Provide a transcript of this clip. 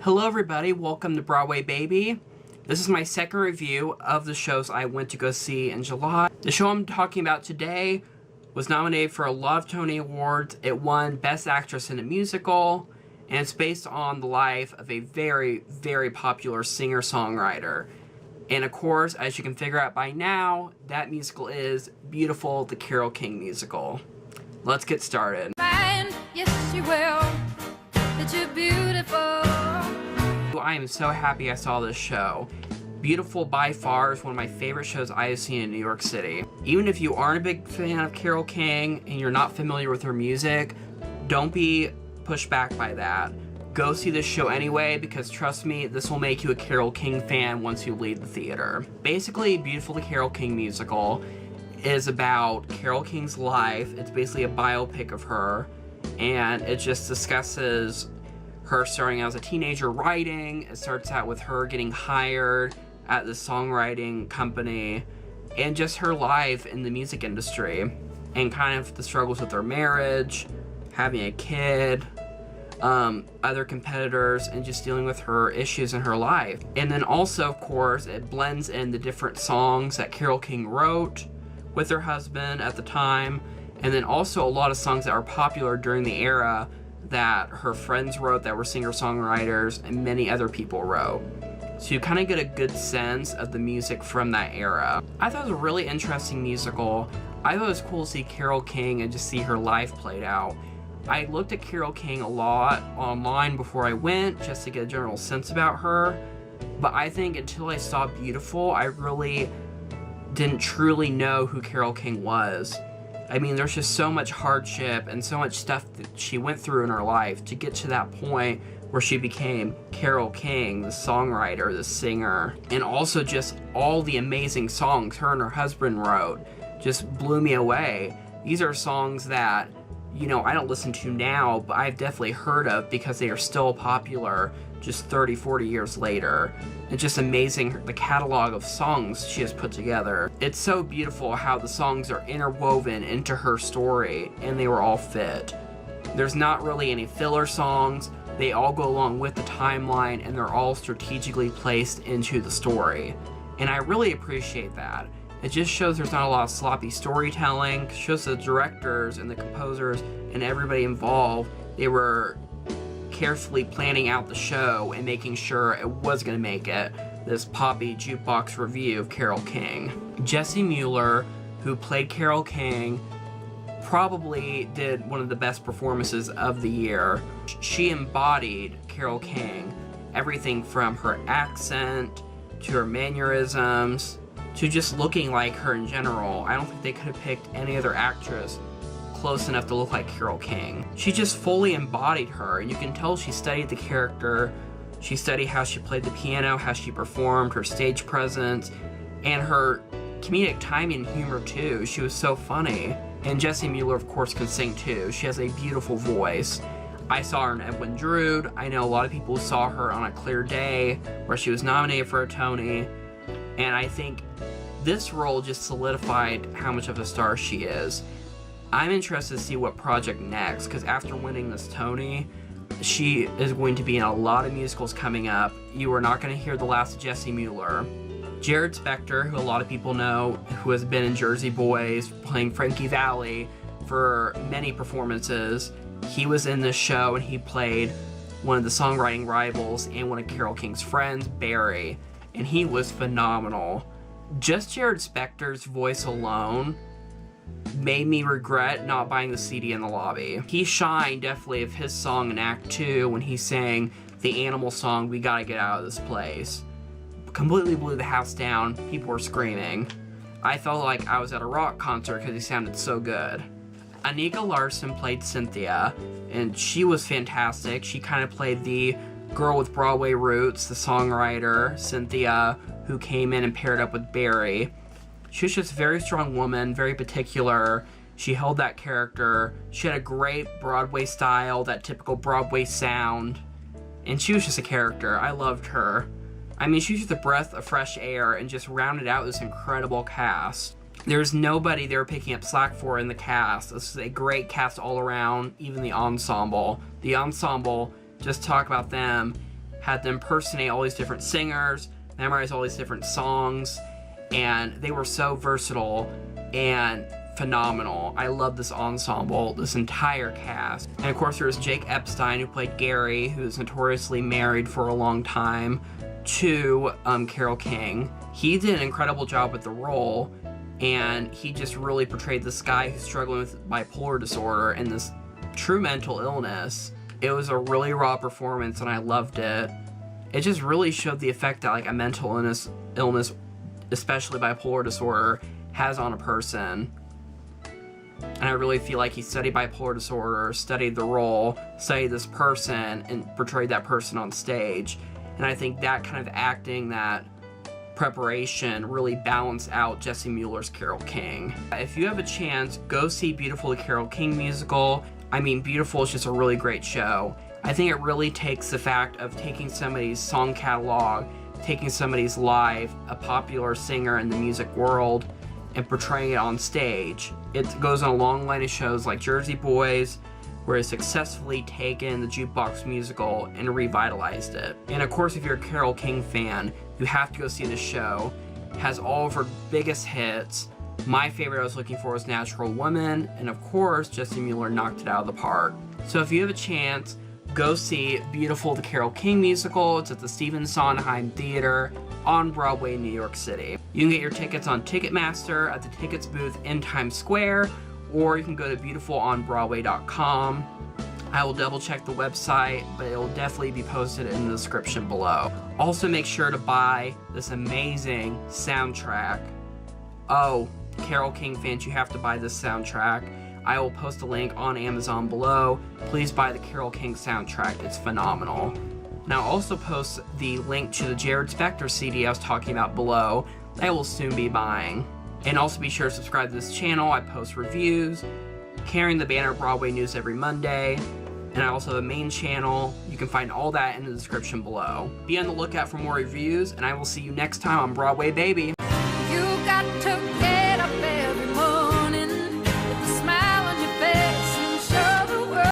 Hello everybody, welcome to Broadway Baby. This is my second review of the shows I went to go see in July. The show I'm talking about today was nominated for a lot of Tony Awards. It won Best Actress in a Musical, and it's based on the life of a very, very popular singer-songwriter. And of course, as you can figure out by now, that musical is Beautiful, the Carole King musical. Let's get started. Yes, you will. That you're beautiful. I am so happy I saw this show. Beautiful by far is one of my favorite shows I have seen in New York City. Even if you aren't a big fan of Carole King and you're not familiar with her music, don't be pushed back by that. Go see this show anyway, because trust me, this will make you a Carole King fan once you leave the theater. Basically, Beautiful the Carole King musical is about Carole King's life. It's basically a biopic of her, and it just discusses her starting out as a teenager writing. It starts out with her getting hired at the songwriting company, and just her life in the music industry, and kind of the struggles with her marriage, having a kid, other competitors, and just dealing with her issues in her life. And then also, of course, it blends in the different songs that Carole King wrote with her husband at the time, and then also a lot of songs that are popular during the era that her friends wrote that were singer-songwriters and many other people wrote. So you kind of get a good sense of the music from that era. I thought it was a really interesting musical. I thought it was cool to see Carole King and just see her life played out. I looked at Carole King a lot online before I went, just to get a general sense about her. But I think until I saw Beautiful, I really didn't truly know who Carole King was. I mean, there's just so much hardship and so much stuff that she went through in her life to get to that point where she became Carole King, the songwriter, the singer, and also just all the amazing songs her and her husband wrote just blew me away. These are songs that, you know, I don't listen to now, but I've definitely heard of because they are still popular just 30, 40 years later. It's just amazing, the catalog of songs she has put together. It's so beautiful how the songs are interwoven into her story, and they were all fit. There's not really any filler songs. They all go along with the timeline, and they're all strategically placed into the story. And I really appreciate that. It just shows there's not a lot of sloppy storytelling. It shows the directors and the composers and everybody involved, they were carefully planning out the show and making sure it was going to make it this poppy jukebox review of Carole King. Jessie Mueller, who played Carole King, probably did one of the best performances of the year. She embodied Carole King. Everything from her accent to her mannerisms to just looking like her in general. I don't think they could have picked any other actress close enough to look like Carole King. She just fully embodied her, and you can tell she studied the character. She studied how she played the piano, how she performed, her stage presence, and her comedic timing and humor too. She was so funny. And Jessie Mueller, of course, can sing too. She has a beautiful voice. I saw her in Edwin Drood. I know a lot of people saw her on A Clear Day, where she was nominated for a Tony, and I think this role just solidified how much of a star she is. I'm interested to see what project next, because after winning this Tony, she is going to be in a lot of musicals coming up. You are not going to hear the last of Jessie Mueller. Jarrod Spector, who a lot of people know, who has been in Jersey Boys, playing Frankie Valli for many performances, he was in this show and he played one of the songwriting rivals and one of Carole King's friends, Barry, and he was phenomenal. Just Jarrod Spector's voice alone made me regret not buying the CD in the lobby. He shined definitely of his song in Act 2 when he sang the Animal song, "We Gotta Get Out of This Place." Completely blew the house down. People were screaming. I felt like I was at a rock concert because he sounded so good. Anika Larson played Cynthia, and she was fantastic. She kind of played the girl with Broadway roots, the songwriter, Cynthia, who came in and paired up with Barry. She was just a very strong woman, very particular. She held that character. She had a great Broadway style, that typical Broadway sound. And she was just a character. I loved her. I mean, she was just a breath of fresh air and just rounded out this incredible cast. There's nobody they were picking up slack for in the cast. This is a great cast all around, even the ensemble. The ensemble, just talk about them. had to impersonate all these different singers, memorize all these different songs, and they were so versatile and phenomenal. I love this ensemble, this entire cast. And of course there was Jake Epstein, who played Gary, who was notoriously married for a long time to Carole King. He did an incredible job with the role, and he just really portrayed this guy who's struggling with bipolar disorder and this true mental illness. It was a really raw performance, and I loved it. It just really showed the effect that like a mental illness, especially bipolar disorder, has on a person. And I really feel like he studied bipolar disorder, studied the role, studied this person, and portrayed that person on stage. And I think that kind of acting, that preparation, really balanced out Jesse Mueller's Carole King. If you have a chance, go see Beautiful, the Carole King musical. I mean, Beautiful is just a really great show. I think it really takes the fact of taking somebody's song catalog, taking somebody's life, a popular singer in the music world, and portraying it on stage. It goes on a long line of shows like Jersey Boys, where it's successfully taken the jukebox musical and revitalized it. And of course, if you're a Carole King fan, you have to go see this show. It has all of her biggest hits. My favorite I was looking for was Natural Woman, and of course, Jesse Mueller knocked it out of the park. So if you have a chance, go see Beautiful, the Carole King musical. It's at the Stephen Sondheim Theater on Broadway in New York City. You can get your tickets on Ticketmaster at the tickets booth in Times Square, or you can go to beautifulonbroadway.com. I will double check the website, but it will definitely be posted in the description below. Also, make sure to buy this amazing soundtrack. Oh, Carole King fans, you have to buy this soundtrack. I will post a link on Amazon below. Please buy the Carole King soundtrack. It's phenomenal. And I'll also post the link to the Jarrod Spector CD I was talking about below that I will soon be buying. And also be sure to subscribe to this channel. I post reviews, carrying the banner Broadway news every Monday. And I also have a main channel. You can find all that in the description below. Be on the lookout for more reviews, and I will see you next time on Broadway Baby.